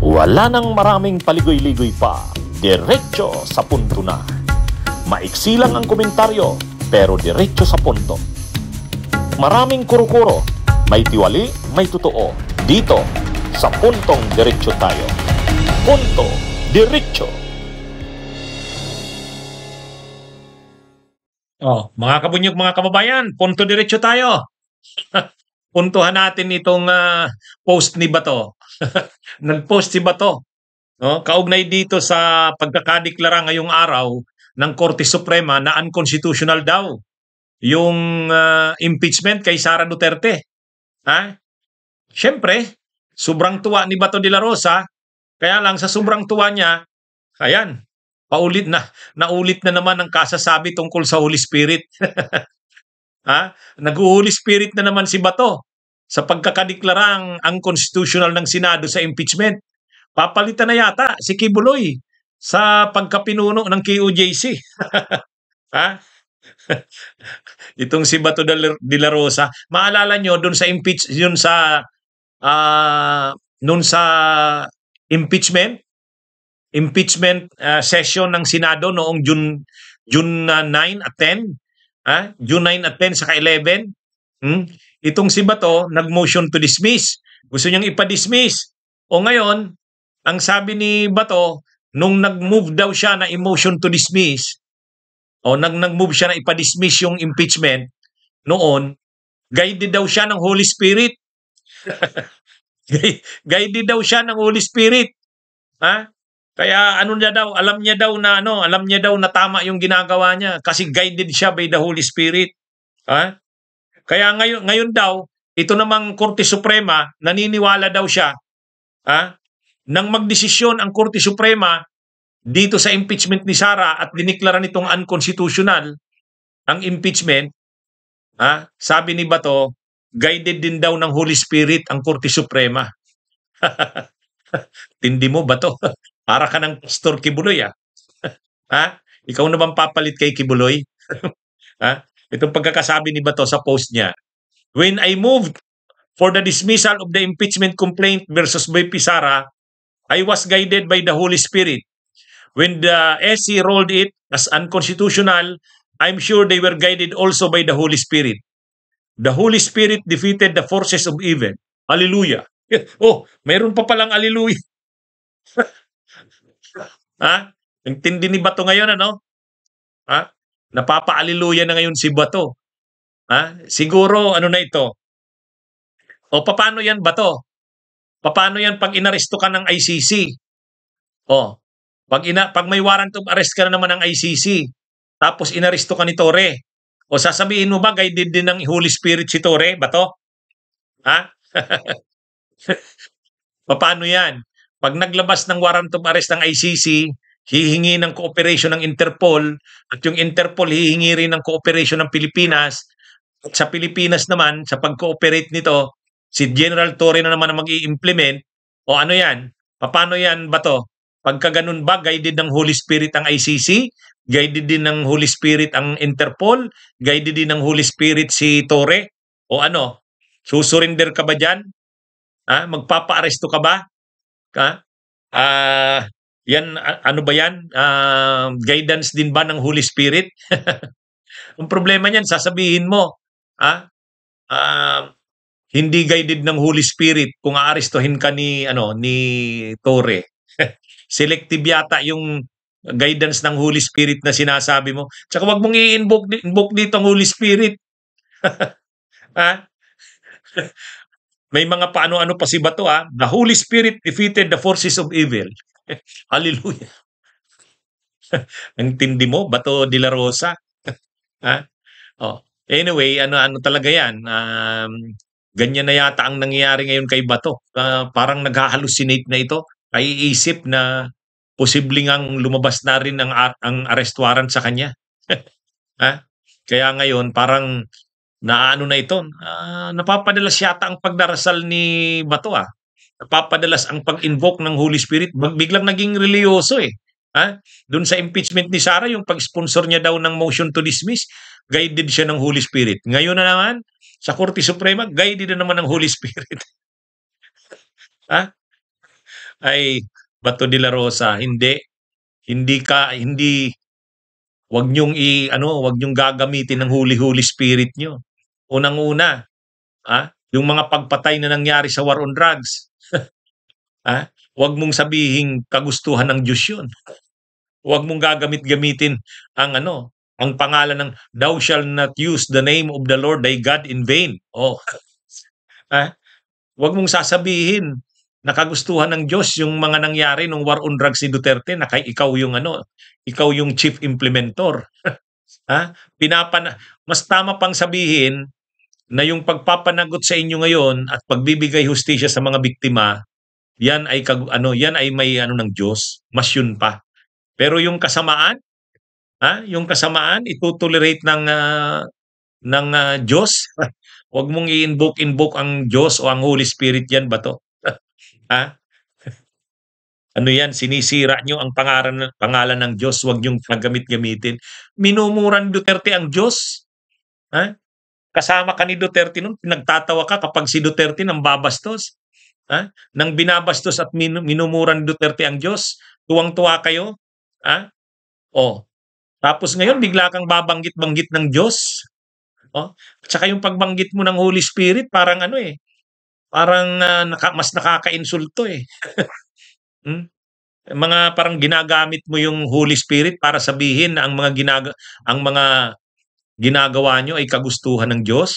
Wala nang maraming paligoy-ligoy pa, diretso sa punto na. Maiksi lang ang komentaryo, pero diretso sa punto. Maraming kuro-kuro, may tiwali, may totoo. Dito, sa Puntong Diretso Tayo. Punto Diretso. Mga kabunyog, mga kababayan, punto diretso tayo. Puntuhan natin itong post ni Bato. Nag-post si Bato, no? Kaugnay dito sa pagkakadeklara ngayong araw ng Korte Suprema na unconstitutional daw yung impeachment kay Sara Duterte. Siyempre, sobrang tuwa ni Bato de la Rosa, kaya lang sa sobrang tuwa niya, ayan, naulit na naman ang kasasabi tungkol sa Holy Spirit. Nag-Holy Spirit na naman si Bato sa pagkakadeklarang ang constitutional ng Senado sa impeachment. Papalitan na yata si Kibuloy sa pagkapinuno ng KOJC. Itong si Bato de la Rosa, maalala nyo doon sa impeachment session ng Senado noong June 9 at 10, June 9 at 10 saka 11. Itong si Bato nag-motion to dismiss. Gusto niyang ipa-dismiss. O ngayon, ang sabi ni Bato, nung nag-move daw siya na i-motion to dismiss, o nag-move siya na ipa-dismiss yung impeachment, noon, guided daw siya ng Holy Spirit. Guided daw siya ng Holy Spirit. Kaya alam niya daw na tama yung ginagawa niya kasi guided siya by the Holy Spirit. Kaya ngayon daw, ito namang Korte Suprema, naniniwala daw siya, nang magdesisyon ang Korte Suprema dito sa impeachment ni Sara at diniklara nitong unconstitutional ang impeachment, sabi ni Bato, guided din daw ng Holy Spirit ang Korte Suprema. Tindi mo, Bato. Para ka ng Pastor Kibuloy, Ikaw na bang papalit kay Kibuloy? Itong pagkakasabi ni Bato sa post niya. When I moved for the dismissal of the impeachment complaint versus Boy Sara, I was guided by the Holy Spirit. When the SC rolled it as unconstitutional, I'm sure they were guided also by the Holy Spirit. The Holy Spirit defeated the forces of evil. Hallelujah. Mayroon pa palang hallelujah. Ang tindi ni Bato ngayon, napapa-hallelujah na ngayon si Bato. Siguro, na ito? Paano yan, Bato? Paano yan pag inaresto ka ng ICC? Pag may warrant of arrest ka na naman ng ICC, tapos inaresto ka ni Torre, sasabihin mo ba guided din ng Holy Spirit si Torre, Bato? Paano yan? Pag naglabas ng warrant of arrest ng ICC, hihingi ng cooperation ng Interpol, at yung Interpol hihingi rin ng cooperation ng Pilipinas, at sa Pilipinas naman, sa pag-cooperate nito, si General Torre na naman ang mag-i-implement, ano yan? Paano yan, Bato? Pagka ganun ba, guided ng Holy Spirit ang ICC? Guided din ng Holy Spirit ang Interpol? Guided din ng Holy Spirit si Torre? Susurinder ka ba dyan? Magpapa-aresto ka ba? Yan, ba yan? Guidance din ba ng Holy Spirit? Ang problema niyan, sasabihin mo, hindi guided ng Holy Spirit kung aarestuhin ka ni Torre. Selective yata yung guidance ng Holy Spirit na sinasabi mo. Tsaka wag mong i-invoke dito ang Holy Spirit. May mga paano-ano pa si Bato, The Holy Spirit defeated the forces of evil. Hallelujah. Ang tindi mo, Bato de la Rosa. Anyway, ano talaga yan. Ganyan na yata ang nangyayari ngayon kay Bato. Parang nag-hallucinate na ito. Ay isip na posibleng ang lumabas na rin ang arrest warrant sa kanya. Kaya ngayon, parang naano na ito, napapadalas yata ang pagdarasal ni Bato, napapadalas ang pag-invoke ng Holy Spirit, biglang naging religyoso doon sa impeachment ni Sara, yung pag-sponsor niya daw ng motion to dismiss, guided siya ng Holy Spirit. Ngayon na naman, sa Korte Suprema, guided na naman ng Holy Spirit. ay Bato de la Rosa, hindi. Hindi, wag niyong gagamitin ng Holy Spirit niyo. Unang-una, yung mga pagpatay na nangyari sa war on drugs, wag mong sabihing kagustuhan ng Diyos 'yun. Wag mong gagamit-gamitin ang pangalan ng "Thou shalt not use the name of the Lord thy God in vain." Oh, ah, wag mong sasabihin na kagustuhan ng Diyos yung mga nangyari nung war on drugs ni Duterte na ikaw yung chief implementor. Mas tama pang sabihin na yung pagpapanagot sa inyo ngayon at pagbibigay hustisya sa mga biktima, yan ay may ng Diyos, mas yun pa. Pero yung kasamaan, itutolerate ng Diyos. Huwag mong i-invoke ang Diyos o ang Holy Spirit yan, Bato. Yan, sinisira nyo ang pangalan ng Diyos, huwag nyong paggamit-gamitin. Minumuran Duterte ang Diyos. Kasama ka ni Duterte nun, pinagtatawa ka kapag si Duterte nang babastos. Nang binabastos at minumuran Duterte ang Diyos, tuwang-tuwa kayo. Tapos ngayon, bigla kang babanggit-banggit ng Diyos. At saka yung pagbanggit mo ng Holy Spirit, parang mas nakaka-insulto eh. Mga parang ginagamit mo yung Holy Spirit para sabihin na ang mga ginagawa nyo ay kagustuhan ng Diyos.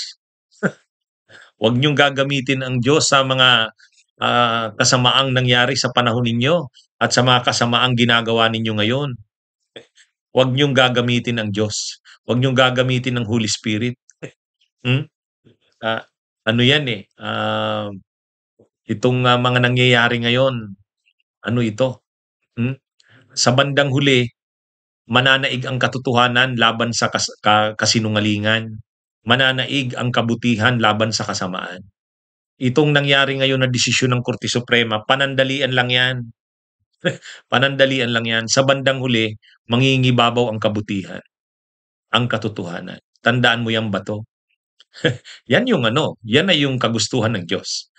Huwag nyong gagamitin ang Diyos sa mga kasamaang nangyari sa panahon ninyo at sa mga kasamaang ginagawa ninyo ngayon. Huwag nyong gagamitin ang Diyos. Huwag nyong gagamitin ang Holy Spirit. Yan eh. Itong mga nangyayari ngayon, ito? Sa bandang huli, mananaig ang katotohanan laban sa kasinungalingan. Mananaig ang kabutihan laban sa kasamaan. Itong nangyari ngayon na desisyon ng Korte Suprema, panandalian lang yan. Panandalian lang yan. Sa bandang huli, mangingibabaw ang kabutihan, ang katotohanan. Tandaan mo yan, Bato. Yan ay yung kagustuhan ng Diyos.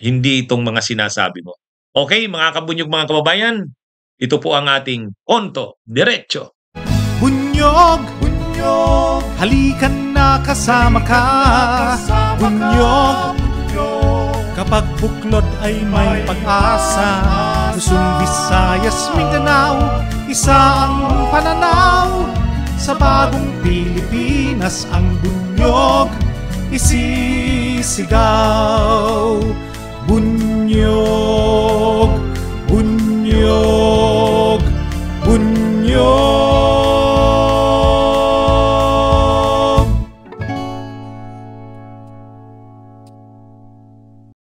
Hindi itong mga sinasabi mo. Okay, mga kabunyog, mga kababayan, ito po ang ating Ponto Diretso. Bunyog, halikan na kasama ka. Bunyog, kapag buklod ay may pag-asa. Luzon, Visayas, Mindanao, isa ang pananaw. Sa bagong Pilipinas ang bunyog isisigaw. Bunyog.